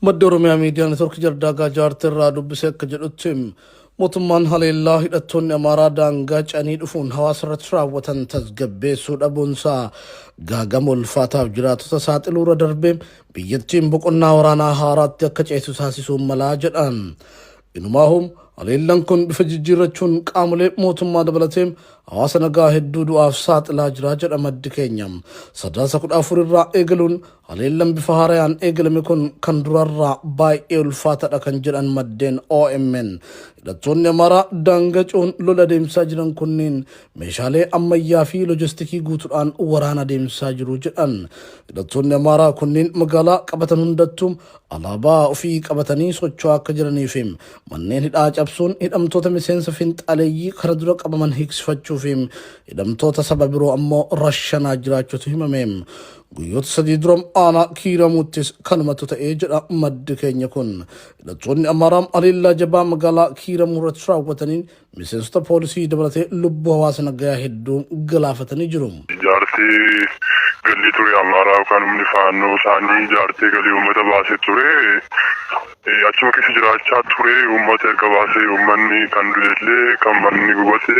مدور ميديا نترك جرداغا جارت الرادو بسيك جلوتيم موتمان هالله هدتون امارا دانغاج اني دفون حواس رترا وطن تزگبه سود ابونسا غاغم الفاتاف جراتو تسات الورا دربيم بيجتيم بقنا ورانا هارات يكچيسو ساسيسو ملاجدان إنماهم عليلن كن بفججرچون قامله موتما دبلتيم حواسنغا هدودو افسات لاجراجد امد كينيام سداسا كود افوررا ايغلون عليلن بفهاريان ايغلمكون كندررا باي الفاتا دكنجران مدين او امن دتون مرا دانغچون لولديم ساجران كونين ميشاله اميا في لوجستيكي غوتران ورانا ديم ساجرو جدان دتون مرا كونين مغالا قبتن هندتوم alaba fi qabatani sochoa kajirani fim mannen hidha cabsun hidhamtoota miseensa finxaaleeyyii kara dura qabaman hiiksifachuu fim hidhamtoota saba biroo ammoo rashanaa jiraachuutu himameem guyyoota sadii duram aanaa kiiramuttis kanumatu ta'ee jedha maddi keenya kun hidhattoonni amaaraam alillaa jabaa magaalaa kiiramuu irratti raawwataniin miseensota poolisii dabalatee lubbuu hawaasa nagayaa hedduu galaafatanii jiru. Galli ture amara kan umni faano sani jaarte gali ummata baase ture achuma keessa jiraachaa ture ummata erga baase ummanni kan du'ellee kan manni gubate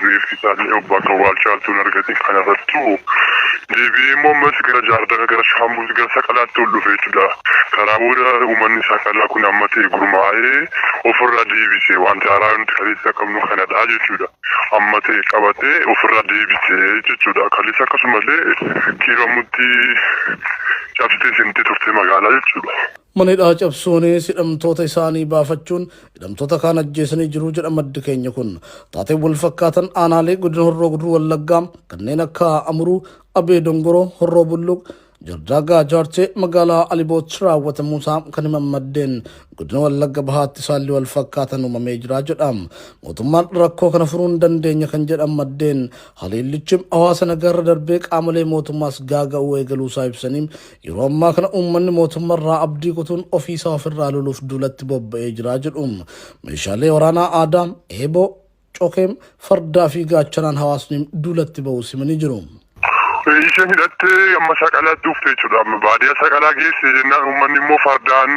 reeffi isaallee obbo akka waalchaaltuun argate kanarrattu deebi'ee immoo ammas gara jaardaga gara shaambuu gara saqalaatti ol dhufe jechuudha. Karaa booda ummanni saqalaa kun amma ta'e gurmaa'ee ofirraa deebise wanta haaraa nuti kaleessa qabnu kanadha jechuudha. Amma ta'e qabatee ofirraa deebise jechuudha. Kaleessa akkasumallee kiiramutti cabsitee seentee turte magaalaa jechuudha. Manidha cabsuunis hidhamtoota isaanii baafachuun hidhamtoota kaan ajjeesanii jiru jedha maddi keenya kun. Taatee wal fakkaatan aanaalee godina Horroo Guduruu Wallaggaa kanneen akka Amuruu, Abee Dongoroo, Horroo Bulluq, Jardaagaa Jaartee magaalaa Aliboot raawwatamuusaa kan himan maddeen godina Wallagga bahaatti isaallee wal fakkaatan uumamee jira jedha. Mootummaan rakkoo kana furuu hin dandeenye kan jedhan maddeen haleellichi hawaasa nagaarra darbee qaamolee mootummaas gaaga'uu eegaluusaa ibsanii yeroo ammaa kana uummanni mootummaarraa abdii kutuun ofiisaa ofirraa loluuf duulatti bobba'ee jira jedhu. Meeshaalee waraanaa aadaa, eeboo, cokeem, fardaa fi gaachanaan hawaasni duulatti ba'uu simanii jiru. Isheen hidhattee amma saqalaa dhuftee jechuudha. Amma baadiyyaa saqalaa geesse jennaan uummanni immoo fardaan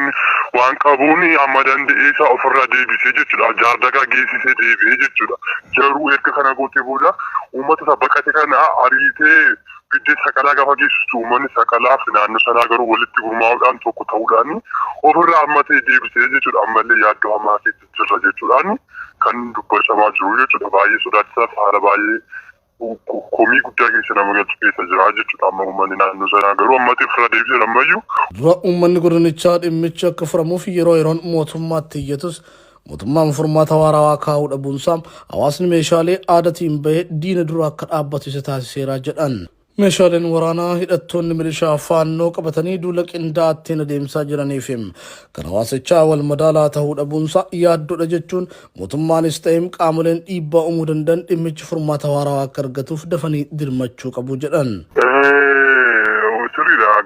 waan qabuun amma danda'ee isaa ofirraa deebisee jechuudha. Jaardagaa geessisee deebi'ee jechuudha. Jaruu erga kana gootee booda uummata isa baqate kana ariitee biddee saqalaa gaafa geessistu uummanni saqalaaf naannoo sanaa garuu walitti gurmaa'uudhaan tokko ta'uudhaan ofirraa amma ta'e deebisee jechuudha. Ammallee yaaddoo hamaa keessa jirra jechuudhaan kan dubbatamaa jiru jechuudha. Baay'ee sodaachisaa haala baay'ee komii guddaa keessa nama galchu keessa jira jechuudha. Amma uummanni naannoo sanaa garuu amma ta'e ofirraa deebisee ammayyuu. Dura uummanni godinichaa dhimmicha akka furamuuf yeroo yeroon mootummaatti iyyatus mootummaan furmaata waarawaa kaa'uu dhabuunsaa hawaasni meeshaalee aadaatiin bahee diina dura akka dhaabbatu isa taasiseera jedhan. Meeshaaleen waraanaa hidhattoonni milishaa faannoo qabatanii duula qindaa'attiin adeemsaa jiraniif kan hawaasichaa wal madaalaa ta'uu dhabuunsaa yaaddoodha jechuun mootummaanis ta'ee qaamoleen dhiibbaa uumuu danda'an dhimmichi furmaata waarawaa akka argatuuf dafanii dirmachuu qabu jedhan.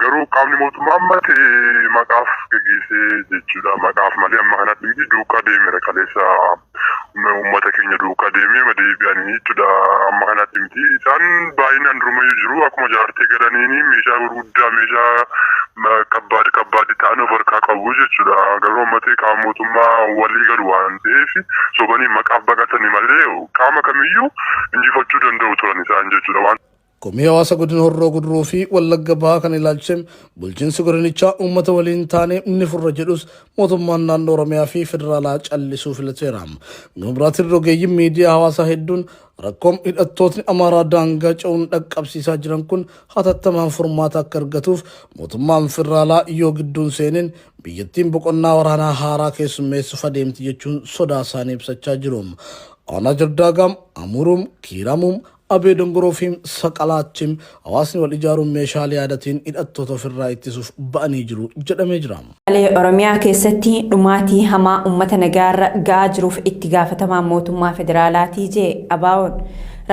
Garuu qaamni mootummaa amma ta'e maqaaf gaggeessee jechuudha. Maqaaf malee amma kanatti duukaa deemeera kaleessa uummata keenya duukaa deemee deebi'anii jechuudha. Amma kanatti miti isaan baay'inaan durumayyuu jiru akkuma jaartee galaniini meeshaa gurguddaa meeshaa kabbaadi ta'an of harkaa qabu jechuudha. Garuu amma ta'e qaama mootummaa walii galu waan ta'eef sobanii maqaaf baqatanii malee qaama kamiyyuu injifachuu danda'u turan isaan jechuudha. Komii hawaasa godina Horroo Guduruu fi Wallagga bahaa kan ilaalchisee bulchiinsi godinichaa uummata waliin taanee ni furra jedhus mootummaan naannoo Oromiyaa fi federaalaa callisuu filateera. Gama biraatiin rogeeyyiin miidiyaa hawaasaa hedduun rakkoon hidhattootni amaaraa daangaa ce'uun dhaqqabsiisaa jiran kun hatattamaan furmaata akka argatuuf mootummaan federaalaa yoo gidduun seeneen biyyattiin boqonnaa waraanaa haaraa keessummeessuuf adeemti jechuun sodaa isaanii ibsachaa jiru. Aanaa Jardaagaam, Amuruum, Kiiramuum, Abee Dongoroo fi Saqalaachim hawaasni wal ijaaruun meeshaalee aadaatiin hidhattoota ofirraa ittisuuf ba'anii jiru jedhamee jira. Oromiyaa keessatti dhumaatii hamaa uummata nagaarra ga'aa jiruuf itti gaafatamaa mootummaa federaalaatii jee abaawoon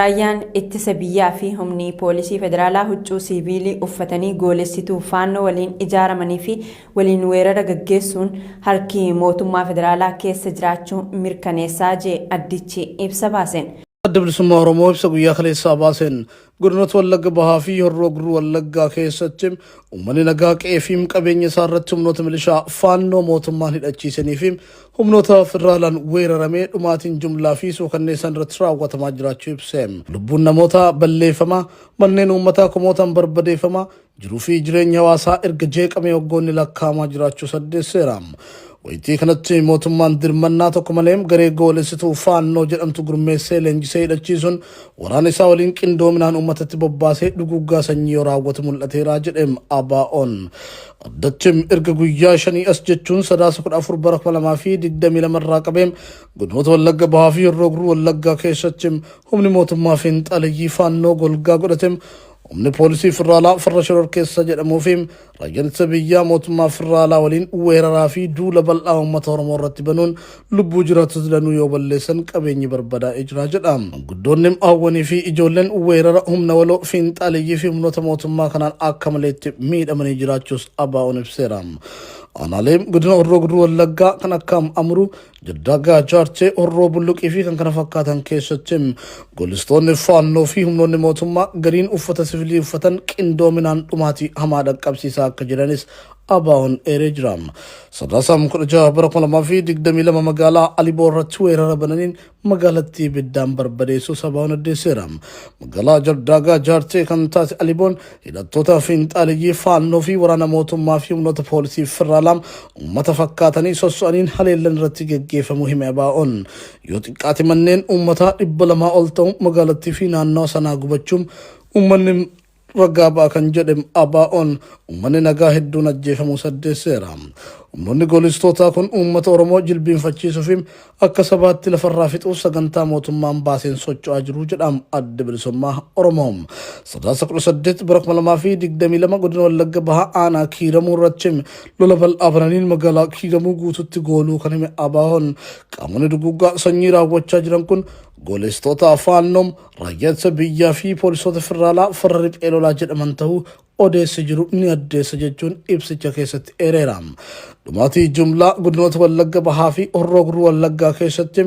raayyaan ittisa biyyaa fi humni poolisii federaalaa huccuu siiviilii uffatanii goolessituu faannoo waliin ijaaramanii fi waliin weerara gaggeessuun harki mootummaa federaalaa keessa jiraachuu mirkaneessaa jee addichi ibsa baaseen. bilisummaa Oromoo ibsa guyyaa kaleessaa baaseen godinoota Wallagga Bahaa fi Horroo Guduruu Wallaggaa keessatti uummanni nagaa qe'ee fi qabeenya isaa irratti humnoota milishaa faannoo mootummaan hidhachiisanii fi humnoota federaalaan weeraramee dhumaatiin jumlaa fi suukanneessan irratti raawwatamaa jiraachuu ibse. Lubbuun namoota balleeffamaa, manneen uummataa kumootaan barbadeeffamaa, jiruu fi jireenya hawaasaa erga jeeqamee waggoonni lakkaa'amaa jiraachuu saddeesseera. Wayitii kanatti mootummaan dirmannaa tokko malee garee goolessituu faannoo jedhamtu gurmeessee leenjisee hidhachiisuun waraana isaa waliin qindoominaan uummatatti bobbaasee dhuguggaa sanyii yoo raawwatu mul'ateera jedheem ABO'n. Addachim erga guyyaa 5 as jechuun 14/2022 irraa qabeem godinoota Wallagga Bahaa fi Horroo Guduruu Wallaggaa keessatti humni mootummaa fiinxaleeyyii faannoo golgaa godhateem humni poolisii federaalaa farra shororkeessa jedhamuu fi raayyaan ittisa biyyaa mootummaa federaalaa waliin weeraraa fi duula bal'aa uummata Oromoo irratti banuun lubbuu jiraattota danuu yoo balleessan qabeenyi barbadaa'ee jira jedha. Guddoonni hawwanii fi ijoolleen weerara humna waloo fiinxaleeyyii fi humnoota mootummaa kanaan akka maleetti miidhamanii jiraachuus ABO'n ibseera. Aanaaleen godina Horroo Guduruu Wallaggaa kan akka Amuruu, Jaddaagaa, Jaartee, Horroo Bulluqii fi kan kana fakkaatan keessatti gollistoonni faannoo fi humnoonni mootummaa gariin uffata siviilii uffatan qindoominaan dhumaatii hamaa dhaqqabsiisaa akka jiranis ABO'n eeree jira. Sadaasaan 16/2022 magaalaa Aliboo irratti weerara bananiin magaalattii ibiddaan barbadeessuu ABO'n addeesseera. Magaalaa Jaddaagaa Jaartee kan taate Aliboon hidhattoota fiinxaleeyyii faannoo fi waraana mootummaa fi humnoota poolisii federaalaa uummata fakkaatanii sosso'aniin haleellan irratti geggeeffamuu hime ABO'n. Yoo xiqqaate manneen uummataa 200 ol ta'u magaalattii fi naannoo sanaa gubachuun uummanni ragaa ba'a kan jedhem ABO'n uummanni nagaa hedduun ajjeefamuu saddeesseera. Humnoonni goolistootaa kun uummata Oromoo jilbiinfachiisuu fi akka sabaatti lafarraa fixuuf sagantaa mootummaan baaseen socho'aa jiru jedhama adda bilisummaa Oromoo. 18/2022 godina Wallagga Bahaa aanaa Kiiramuu irratti lola bal'aa bananiin magaalaa Kiiramuu guututti gooluu kan hime ABO'n qaamonni duguggaa sanyii raawwachaa jiran kun goolistoota faannoo, raayyaa ittisa biyyaa fi poolisoota federaalaa farra riphee lolaa jedhaman ta'uu odeessi jiru ni addeessa jechuun ibsicha keessatti eereera. Dhumaatii jumlaa godinoota Wallagga Bahaa fi Horroo Guduruu Wallaggaa keessatti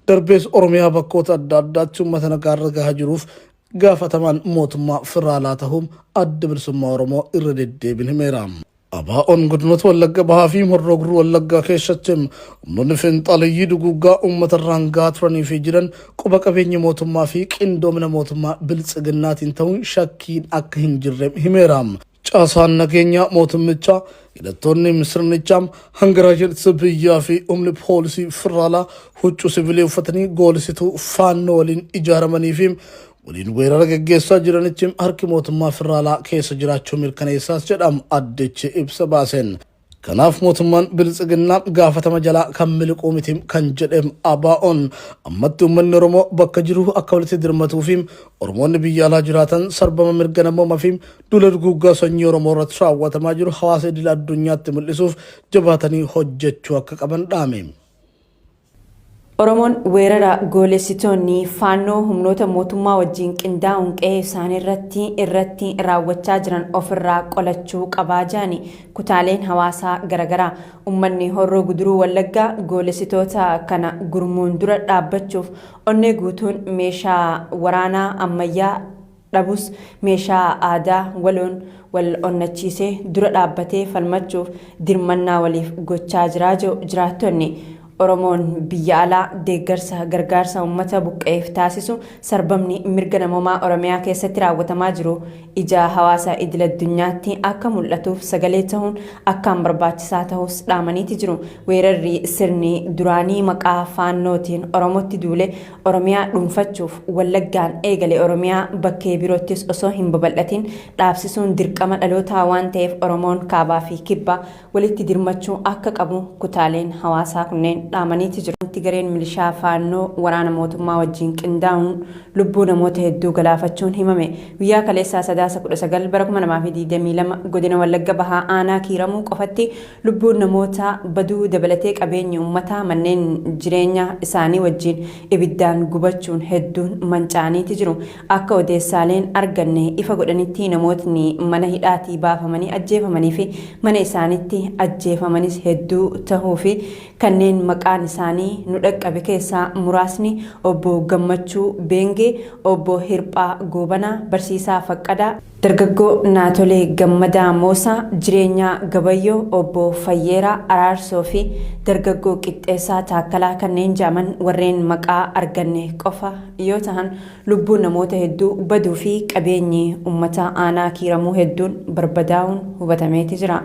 darbees Oromiyaa bakkoota adda addaatti uummata nagaa irra gahaa jiruuf gaafatamaan mootummaa federaalaa ta'uun adda bilisummaa Oromoo irra deddeebiin himeera. ABO'n godinoota Wallagga Bahaa fi Horroo Guduruu Wallaggaa keessatti humnoonni fiinxaleeyyii duguggaa uummata irraan gahaa turanii fi jiran quba qabeenya mootummaa fi qindoomina mootummaa biltsiginnaatiin ta'uun shakkiin akka hin jirre himeera. Caasaan nageenyaa mootummichaa, hidhattoonni sirnichaa, hanga raayyaan ittisa biyyaa fi humni poolisii federaalaa huccuu siviilii uffatanii goolisituu faannoo waliin ijaaramanii fi waliin weerara gaggeessaa jiranitti harki mootummaa federaalaa keessa jiraachuu mirkaneessaas jedhama addichi ibsa baaseen. Kanaaf mootummaan biltsiginnaa gaafatama jalaa kan miliquu miti kan jedhem ABO'n ammatti uummanni Oromoo bakka jiru akka walitti dirmatuu fi Oromoonni biyya alaa jiraatan sarbama mirga namoomaa fi duula duguggaa sanyii Oromoo irratti raawwatamaa jiru hawaasa idil addunyaatti mul'isuuf jabaatanii hojjechuu akka qaban dhaame. Oromoon weerara goolessitoonni faannoo humnoota mootummaa wajjin qindaa'uun qe'ee isaanii irratti raawwachaa jiran ofirraa qolachuu qabaa jedhani kutaaleen hawaasaa garaagaraa uummanni Horroo Guduruu Wallaggaa goolessitoota kana gurmuun dura dhaabbachuuf onnee guutuun meeshaa waraanaa ammayyaa dhabus meeshaa aadaa waloon wal onnachiisee dura dhaabbatee falmachuuf dirmannaa waliif gochaa jiraattonni. Oromoon biyya alaa deeggarsa gargaarsa uummata buqqeef taasisu sarbamni mirga namoomaa Oromiyaa keessatti raawwatamaa jiru ija hawaasa idil addunyaatti akka mul'atuuf sagalee ta'uun akkaan barbaachisaa ta'us dhaamaniiti jiru. Weerarri sirni duraanii maqaa faannootiin Oromootti duule Oromiyaa dhuunfachuuf Wallaggaan eegale Oromiyaa bakkee biroottis osoo hin babal'atin dhaabsisuun dirqama dhalootaa waan ta'eef Oromoon kaabaa fi kibbaa walitti dirmachuu akka qabu kutaaleen hawaasaa kunneen dhaamaniiti jiru. Gareen milishaa faannoo waraana mootummaa wajjin qindaa'uun lubbuu namoota hedduu galaafachuun himame. Guyyaa kaleessaa 9/2022 godina Wallagga Bahaa aanaa Kiiramuu qofatti lubbuun namoota baduu dabalatee qabeenya uummataa manneen jireenya isaanii wajjin ibiddaan gubachuun hedduun mancaaniiti jiru. Akka odeessaaleen arganne ifa godhanitti namootni mana hidhaatii baafamanii ajjeefamanii fi mana isaaniitti ajjeefamanis hedduu tahuu fi kanneen maqaan isaanii nu dhaqqabe keessaa muraasni obbo Gammachuu Beengee, obbo Hirphaa Goobanaa, barsiisaa Faqqadaa, dargaggoo Naatolee Gammadaa Moosaa, jireenyaa Gabayyoo, obbo Fayyeeraa Araarsoo fi dargaggoo Qixxeessaa Taakkalaa kanneen jedhaman warreen maqaa arganne qofa yoo ta'an lubbuu namoota hedduu baduu fi qabeenyi uummata aanaa Kiiramuu hedduun barbadaa'uun hubatameeti jira.